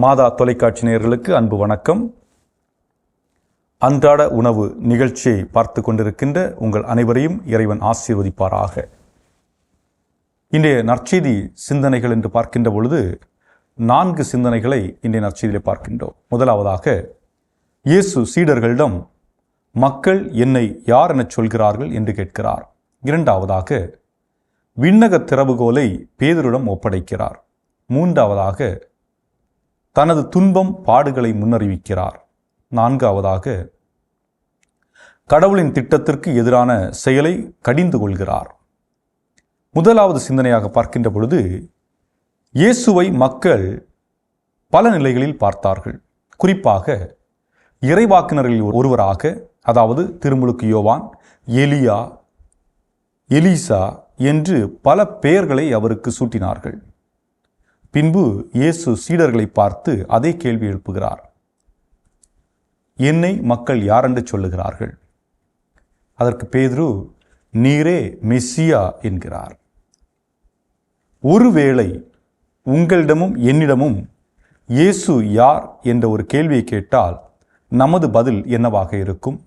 மாதா தொலைக்காட்சி நேயர்களுக்கு அன்பு வணக்கம். அன்றாட உணவு நிகழ்ச்சியை பார்த்து கொண்டிருக்கின்ற உங்கள் அனைவரையும் இறைவன் ஆசீர்வதிப்பாராக. இன்றைய நற்செய்தி சிந்தனைகள் என்று பார்க்கின்ற பொழுது 4 சிந்தனைகளை இன்றைய நற்செய்தியிலே பார்க்கின்றோம். முதலாவதாக, இயேசு சீடர்களிடம் மக்கள் என்னை யார் என சொல்கிறார்கள் என்று கேட்கிறார். இரண்டாவதாக, விண்ணக திறவுகோலை பேதுருவிடம் ஒப்படைக்கிறார். மூன்றாவதாக, தனது துன்பம் பாடுகளை முன்னறிவிக்கிறார். நான்காவதாக, கடவுளின் திட்டத்திற்கு எதிரான செயலை கடிந்து கொள்கிறார். முதலாவது சிந்தனையாக பார்க்கின்ற பொழுது, இயேசுவை மக்கள் பல நிலைகளில் பார்த்தார்கள். குறிப்பாக இறைவாக்கினர்களில் ஒருவராக, அதாவது திருமுழுக்கு யோவான், எலியா, எலிசா என்று பல பெயர்களை அவருக்கு சூட்டினார்கள். பின்பு இயேசு சீடர்களை பார்த்து அதே கேள்வி எழுப்புகிறார். என்னை மக்கள் யாரென்று சொல்லுகிறார்கள்? அதற்கு பேதுரு, நீரே மெஸ்ஸியா என்கிறார். ஒருவேளை உங்களிடமும் என்னிடமும் இயேசு யார் என்ற ஒரு கேள்வியை கேட்டால் நமது பதில் என்னவாக இருக்கும்?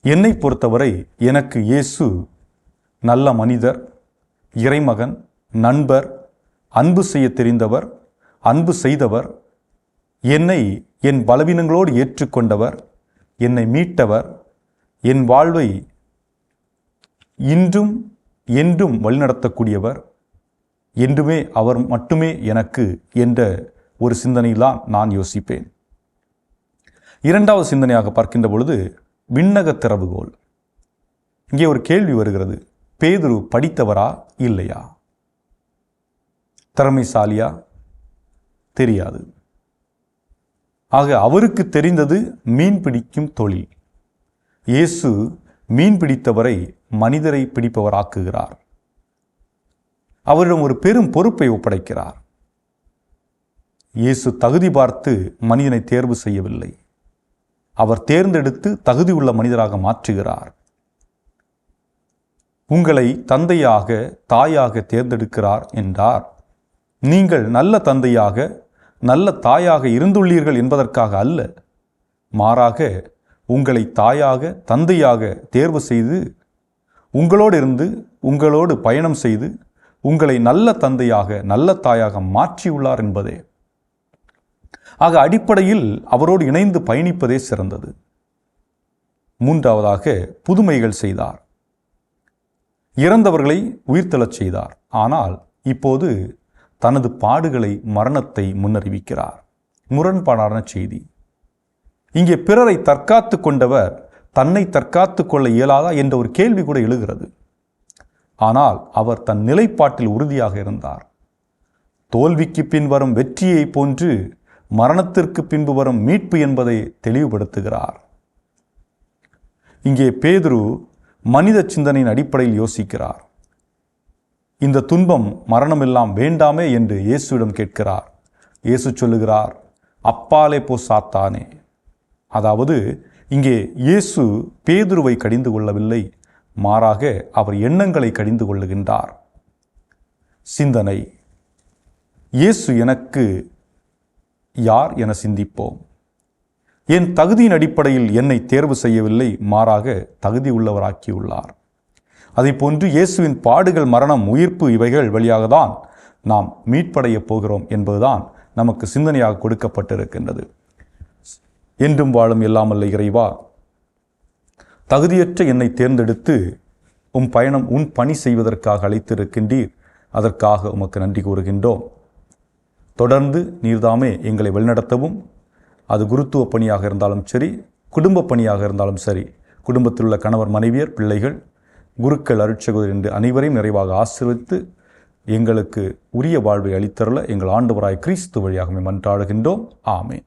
என்னை பொறுத்தவரை எனக்கு இயேசு நல்ல மனிதர், இறைமகன், நண்பர், அன்பு செய்ய தெரிந்தவர், அன்பு செய்தவர், என்னை என் பலவீனங்களோடு ஏற்றுக்கொண்டவர், என்னை மீட்டவர், என் வாழ்வை இன்றும் என்றும் வழிநடத்தக்கூடியவர், என்றுமே அவர் மட்டுமே எனக்கு என்ற ஒரு சிந்தனையில்தான் நான் யோசிப்பேன். இரண்டாவது சிந்தனையாக பார்க்கின்ற பொழுது, விண்ணக திறவுகோல். இங்கே ஒரு கேள்வி வருகிறது. பேதுரு படித்தவரா இல்லையா? திறமைசாலியா? தெரியாது. ஆக அவருக்கு தெரிந்தது மீன் பிடிக்கும் தொழில். இயேசு மீன் பிடித்தவரை மனிதரை பிடிப்பவராக்குகிறார். அவரிடம் ஒரு பெரும் பொறுப்பை ஒப்படைக்கிறார். இயேசு தகுதி பார்த்து மனிதனை தேர்வு செய்யவில்லை. அவர் தேர்ந்தெடுத்து தகுதியுள்ள மனிதராக மாற்றுகிறார். உங்களை தந்தையாக, தாயாக தேர்ந்தெடுக்கிறார் என்றார். நீங்கள் நல்ல தந்தையாக, நல்ல தாயாக இருந்துள்ளீர்கள் என்பதற்காக அல்ல, மாறாக உங்களை தாயாக, தந்தையாக தேர்வு செய்து உங்களோடு இருந்து, உங்களோடு பயணம் செய்து உங்களை நல்ல தந்தையாக, நல்ல தாயாக மாற்றியுள்ளார் என்பதே. ஆக அடிப்படையில் அவரோடு இணைந்து பயணிப்பதே சிறந்தது. மூன்றாவதாக, புதுமைகள் செய்தார். இறந்தவர்களை உயிர்த்தெழச் செய்தார். ஆனால் இப்போது தனது பாடுகளை, மரணத்தை முன்னறிவிக்கிறார். முரண்பாடான செய்தி. இங்கே பிறரை தற்காத்து கொண்டவர் தன்னை தற்காத்து கொள்ள இயலாதா என்ற ஒரு கேள்வி கூட எழுகிறது. ஆனால் அவர் தன் நிலைப்பாட்டில் உறுதியாக இருந்தார். தோல்விக்கு பின் வரும் வெற்றியை போன்று மரணத்திற்கு பின்பு வரும் மீட்பு என்பதை தெளிவுபடுத்துகிறார். இங்கே பேதுரு மனித சிந்தனையின் அடிப்படையில் யோசிக்கிறார். இந்த துன்பம், மரணம் எல்லாம் வேண்டாமே என்று இயேசுவிடம் கேட்கிறார். இயேசு சொல்லுகிறார், அப்பாலே போ சாத்தானே. அதாவது இங்கே இயேசு பேதுருவை கடிந்து கொள்ளவில்லை, மாறாக அவர் எண்ணங்களை கடிந்து கொள்ளுகின்றார். சிந்தனை: இயேசு எனக்கு யார் என சிந்திப்போம். என் தகுதியின் அடிப்படையில் என்னை தேர்வு செய்யவில்லை, மாறாக தகுதி உள்ளவராக்கியுள்ளார். அதை போன்று இயேசுவின் பாடுகள், மரணம், உயிர்ப்பு இவைகள் வழியாக தான் நாம் மீட்படைய போகிறோம் என்பதுதான் நமக்கு சிந்தனையாக கொடுக்கப்பட்டிருக்கின்றது. என்றும் வாழும் எல்லாமல்ல இறைவா, தகுதியற்ற என்னை தேர்ந்தெடுத்து உம் பயணம், உன் பணி செய்வதற்காக அழைத்திருக்கின்றீர். அதற்காக உமக்கு நன்றி கூறுகின்றோம். தொடர்ந்து நீர்தாமே எங்களை வழிநடத்தவும். அது குருத்துவ பணியாக இருந்தாலும் சரி, குடும்ப பணியாக இருந்தாலும் சரி, குடும்பத்தில் உள்ள கணவர், மனைவியர், பிள்ளைகள், குருக்கள், அருட்சகோதரர் என்று அனைவரையும் நிறைவாக ஆசீர்வதித்து எங்களுக்கு உரிய வாழ்வை அளித்தருள எங்கள் ஆண்டவராய் கிறிஸ்து வழியாக மன்றாடுகின்றோம். ஆமென்.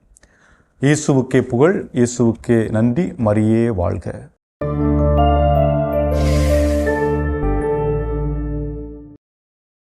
இயேசுவுக்கே புகழ், இயேசுவுக்கே நன்றி. மரியே வாழ்க.